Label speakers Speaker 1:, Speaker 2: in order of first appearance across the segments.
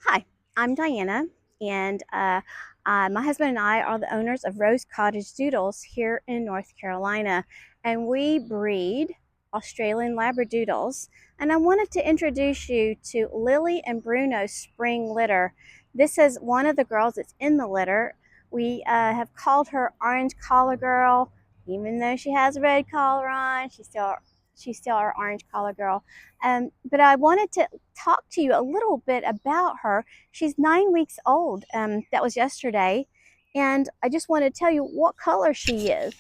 Speaker 1: Hi, I'm Diana, and my husband and I are the owners of Rose Cottage Doodles here in North Carolina, and we breed Australian Labradoodles. And I wanted to introduce you to Lily and Bruno's spring litter. This is one of the girls that's in the litter. We have called her Orange Collar Girl, even though she has a red collar on. She's still our orange collar girl. But I wanted to talk to you a little bit about her. She's 9 weeks old. That was yesterday. And I just want to tell you what color she is.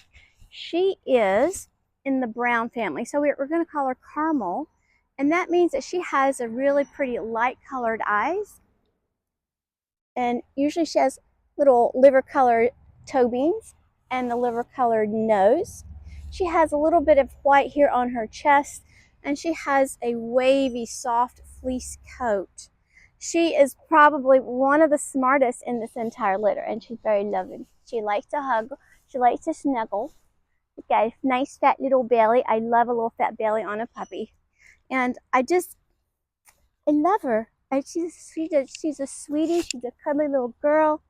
Speaker 1: She is in the brown family. So we're going to call her Caramel. And that means that she has a really pretty light colored eyes. And usually she has little liver colored toe beans and the liver colored nose. She has a little bit of white here on her chest, and she has a wavy, soft fleece coat. She is probably one of the smartest in this entire litter, and she's very loving. She likes to hug. She likes to snuggle. She's got a nice fat little belly. I love a little fat belly on a puppy. And I love her. She's a sweetie. She's a cuddly little girl.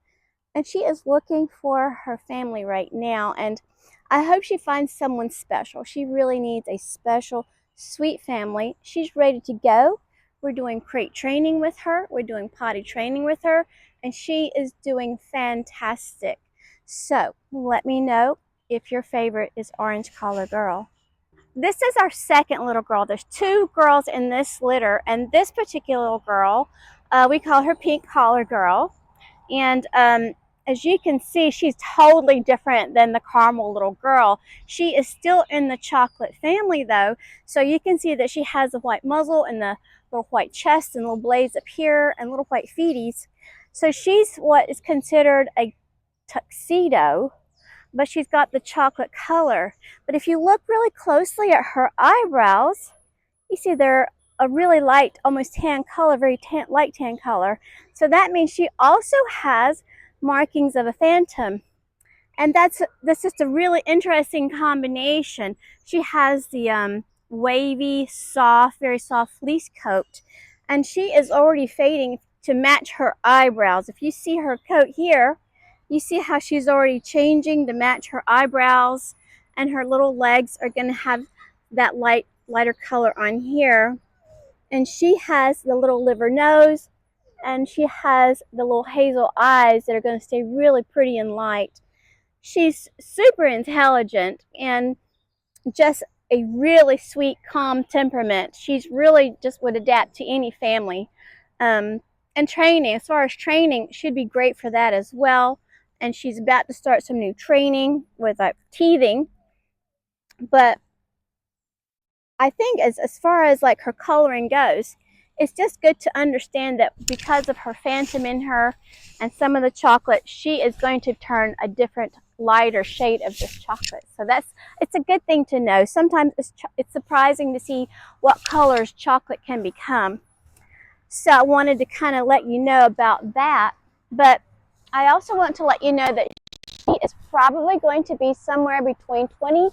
Speaker 1: And she is looking for her family right now. And I hope she finds someone special. She really needs a special, sweet family. She's ready to go. We're doing crate training with her. We're doing potty training with her. And she is doing fantastic. So let me know if your favorite is Orange Collar Girl. This is our second little girl. There's two girls in this litter. And this particular little girl, we call her Pink Collar Girl. And as you can see, she's totally different than the caramel little girl. She is still in the chocolate family though. So you can see that she has a white muzzle and the little white chest and little blades up here and little white feeties. So she's what is considered a tuxedo, but she's got the chocolate color. But if you look really closely at her eyebrows, you see they're a really light, almost tan color, light tan color. So that means she also has markings of a phantom. And that's just a really interesting combination. She has the wavy, very soft fleece coat. And she is already fading to match her eyebrows. If you see her coat here, you see how she's already changing to match her eyebrows. And her little legs are going to have that lighter color on here. And she has the little liver nose, and she has the little hazel eyes that are going to stay really pretty and light. She's super intelligent and just a really sweet, calm temperament. She's really just would adapt to any family. And training, as far as training, should be great for that as well. And she's about to start some new training with teething. But I think as far as like her coloring goes, it's just good to understand that because of her phantom in her and some of the chocolate, she is going to turn a different lighter shade of this chocolate. So it's a good thing to know. Sometimes it's surprising to see what colors chocolate can become. So I wanted to kind of let you know about that. But I also want to let you know that she is probably going to be somewhere between 20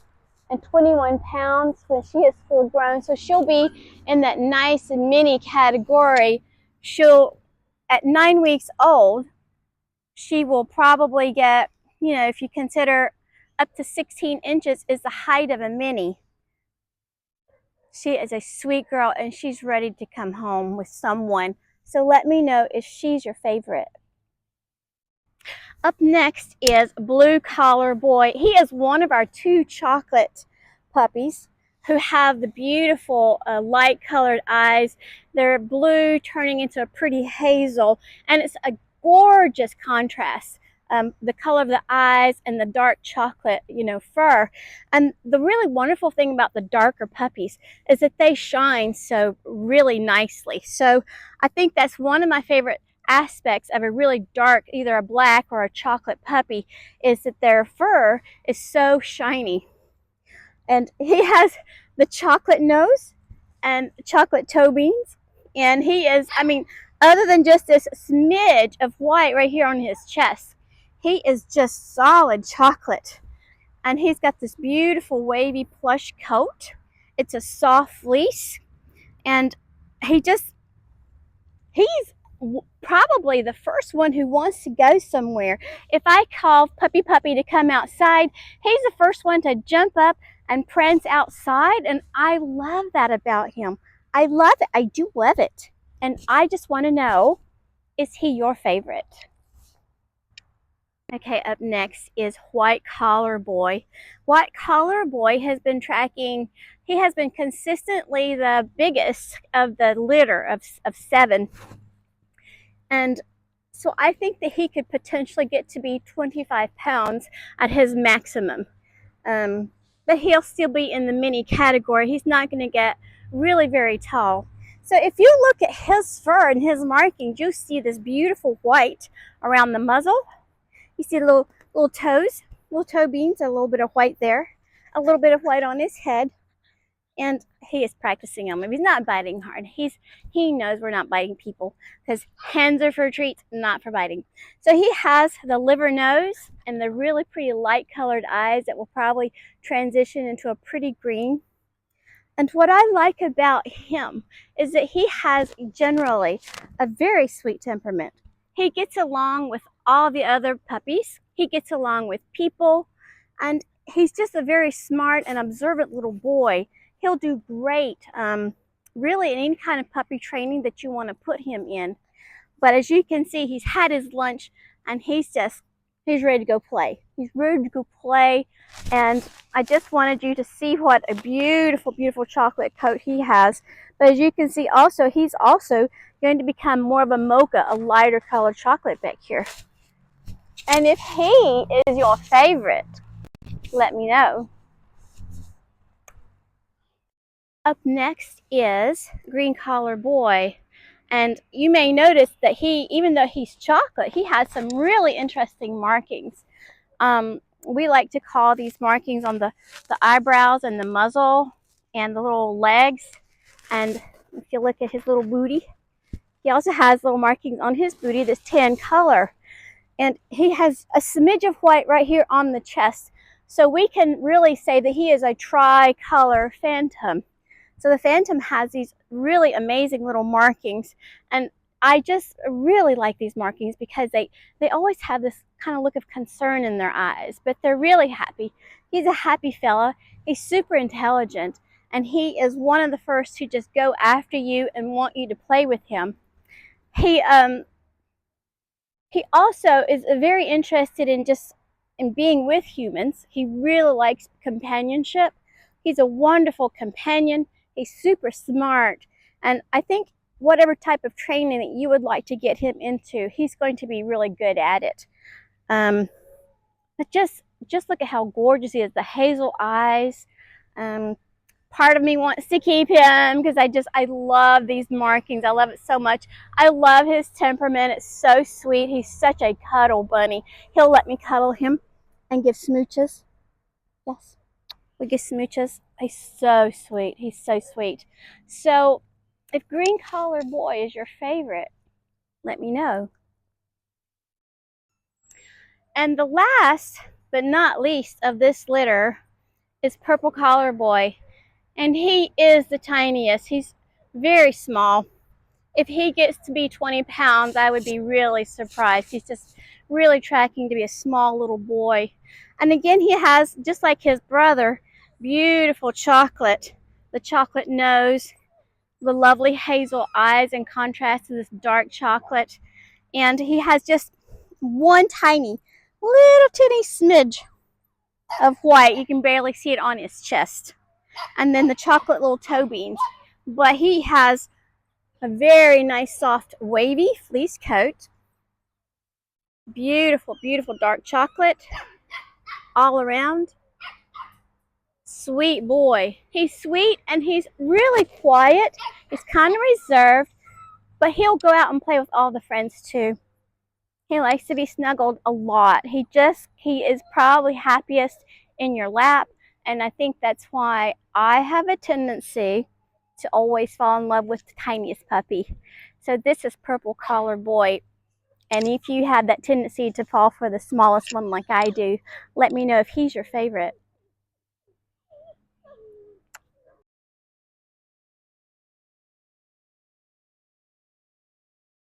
Speaker 1: and 21 pounds when she is full grown. So she'll be in that nice and mini category. At 9 weeks old, she will probably get, if you consider up to 16 inches is the height of a mini. She is a sweet girl and she's ready to come home with someone. So let me know if she's your favorite. Up next is Blue Collar Boy. He is one of our two chocolate puppies who have the beautiful light colored eyes. They're blue turning into a pretty hazel, and it's a gorgeous contrast. The color of the eyes and the dark chocolate, fur. And the really wonderful thing about the darker puppies is that they shine so really nicely. So I think that's one of my favorite aspects of a really dark, either a black or a chocolate puppy, is that their fur is so shiny. And he has the chocolate nose and chocolate toe beans. And he is, other than just this smidge of white right here on his chest, he is just solid chocolate. And he's got this beautiful wavy plush coat. It's a soft fleece. And he's probably the first one who wants to go somewhere. If I call Puppy to come outside, he's the first one to jump up and prance outside, and I love that about him. I love it. I do love it. And I just want to know, is he your favorite? Okay, up next is White Collar Boy. White Collar Boy has been tracking, he has been consistently the biggest of the litter of 7. And so I think that he could potentially get to be 25 pounds at his maximum. But he'll still be in the mini category. He's not going to get really very tall. So if you look at his fur and his markings, you see this beautiful white around the muzzle. You see little toes, little toe beans, a little bit of white there, a little bit of white on his head. And he is practicing on him. He's not biting hard. He knows we're not biting people because hands are for treats, not for biting. So he has the liver nose and the really pretty light colored eyes that will probably transition into a pretty green. And what I like about him is that he has generally a very sweet temperament. He gets along with all the other puppies. He gets along with people, and he's just a very smart and observant little boy. He'll do great, really, in any kind of puppy training that you want to put him in. But as you can see, he's had his lunch, and he's ready to go play. He's ready to go play, and I just wanted you to see what a beautiful, beautiful chocolate coat he has. But as you can see also, he's also going to become more of a mocha, a lighter colored chocolate back here. And if he is your favorite, let me know. Up next is Green Collar Boy. And you may notice that he, even though he's chocolate, he has some really interesting markings. We like to call these markings on the eyebrows and the muzzle and the little legs. And if you look at his little booty, he also has little markings on his booty, this tan color. And he has a smidge of white right here on the chest. So we can really say that he is a tri-color phantom. So the phantom has these really amazing little markings, and I just really like these markings because they always have this kind of look of concern in their eyes, but they're really happy. He's a happy fella. He's super intelligent, and he is one of the first to just go after you and want you to play with him. He also is very interested in being with humans. He really likes companionship. He's a wonderful companion. He's super smart, and I think whatever type of training that you would like to get him into, he's going to be really good at it. But just look at how gorgeous he is, the hazel eyes. Part of me wants to keep him because I love these markings. I love it so much. I love his temperament. It's so sweet. He's such a cuddle bunny. He'll let me cuddle him and give smooches. Yes. We give smooches. He's so sweet. He's so sweet. So if Green Collar Boy is your favorite, let me know. And the last but not least of this litter is Purple Collar Boy. And he is the tiniest. He's very small. If he gets to be 20 pounds, I would be really surprised. He's just really tracking to be a small little boy. And again, he has, just like his brother, beautiful chocolate. The chocolate nose, the lovely hazel eyes in contrast to this dark chocolate. And he has just one tiny, little teeny smidge of white. You can barely see it on his chest. And then the chocolate little toe beans. But he has a very nice, soft, wavy fleece coat. Beautiful, beautiful dark chocolate all around. Sweet boy. He's sweet and he's really quiet. He's kind of reserved, but he'll go out and play with all the friends too. He likes to be snuggled a lot. He is probably happiest in your lap, and I think that's why I have a tendency to always fall in love with the tiniest puppy. So this is Purple Collar Boy. And if you have that tendency to fall for the smallest one like I do, let me know if he's your favorite.